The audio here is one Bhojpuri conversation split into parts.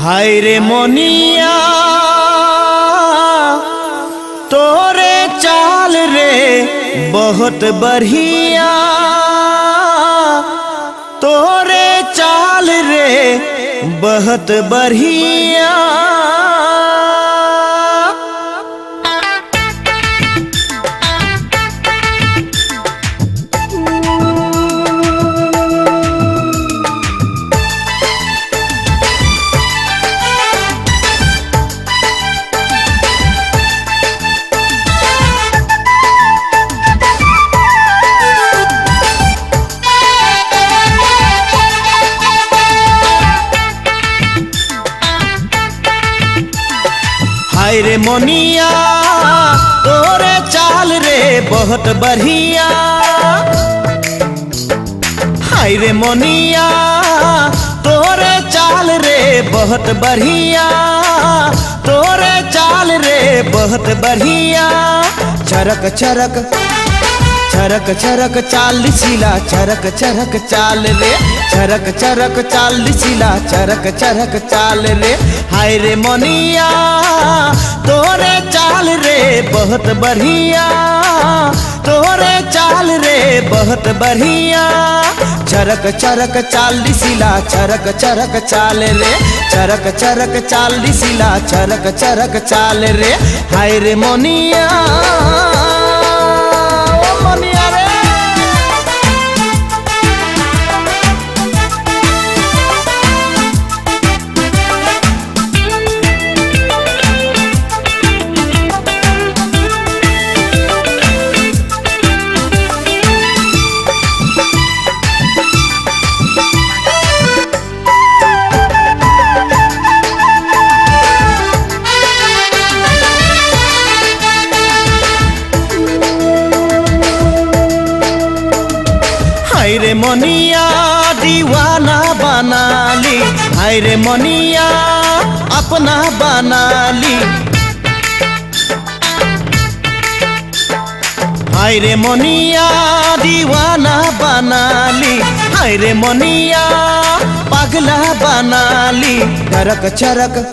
हाय रे मोनिया तोरे चाल रे बहुत बढ़िया, तोरे चाल रे बहुत बढ़िया। हाय रे मोनिया तोरे चाल रे बहुत बढ़िया, हाय रे मोनिया तोरे चाल रे बहुत बढ़िया, तोरे चाल रे बहुत बढ़िया। चरक चरक चरक चरक चाल सीला, चरक चरक चाल रे, चरक चरक चाल सीला, चरक चरक चाल रे। हाय रे मोनिया तोरे चाल रे बहुत बढ़िया, तोरे चाल रे बहुत बढ़िया। चरक चरक चाल सीला, चरक चरक चाल रे, चरक चरक चाल सीला, चरक चरक चाल रे। हाय रे मोनिया हाय रे मोनिया दीवाना बना ली, हाय रे मोनिया अपना बना ली। हाय रे मोनिया दीवाना बना ली, हाय रे मोनिया पगला बना ली। चरक चरक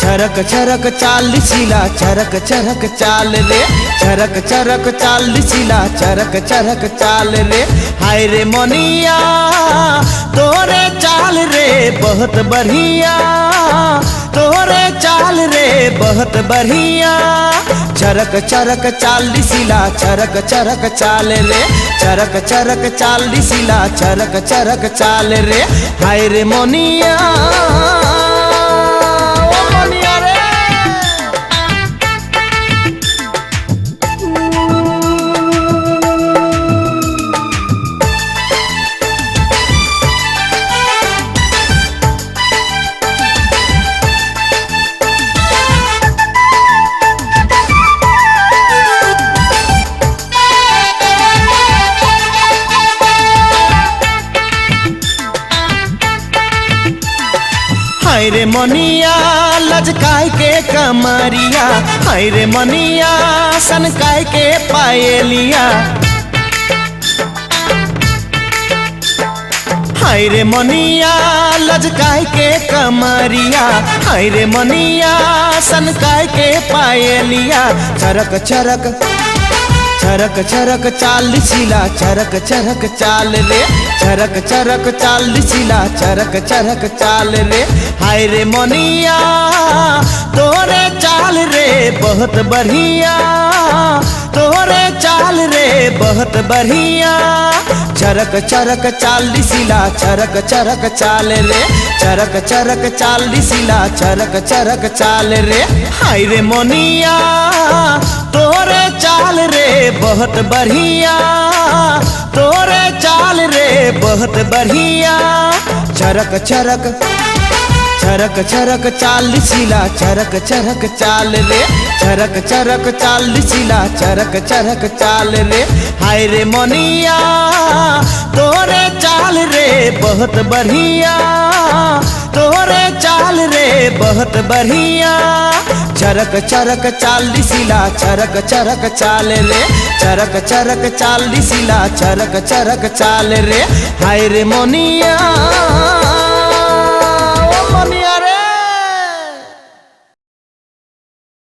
चरक चरक चाल सीला, चरक चरक चाल रे, चरक चरक चाल सीला, चरक चरक चाल रे। हाय रे मोनिया तोरे चाल रे बहुत बढ़िया, तोरे चाल रे बहुत बढ़िया। चरक चरक चाल सीला, चरक चरक चाल रे, चरक चरक चाल सीला, चरक चरक चाल रे। हाय रे मोनिया हाय रे मोनिया लचकाय के कमरिया, हाय रे मोनिया सनकाय के पायलिया। हाय रे मोनिया लचकाय के कमरिया, हाय रे मोनिया सनकाय के पायलिया। चरक चरक चरक चरक चाल सीला, चरक चरक चाल रे, चरक चरक चाल सीला, चरक चरक चाल रे। हाय रे मोनिया तोरे चाल रे बहुत बढ़िया, तोरे चाल रे बहुत बढ़िया। चरक चरक चाल सीला, चरक चरक चाल रे, चरक चरक चाल सीला, चरक चरक चाल रे। हाय रे मोनिया तोरे चाल रे बहुत बढ़िया, तोरे चाल रे बहुत बढ़िया। चरक चरक चरक चरक चाल सीला, चरक चरक चाल रे, चरक चरक चाल सीला, चरक चरक चाल रे। हाय रे मोनिया तोरे चाल रे बहुत बढ़िया, तोरे चाल रे बहुत बढ़िया। चरक चरक चाल सीला, चरक चरक चाल रे, चरक चरक चाल सीला, चरक चरक चाल रे। हाय रे मोनिया।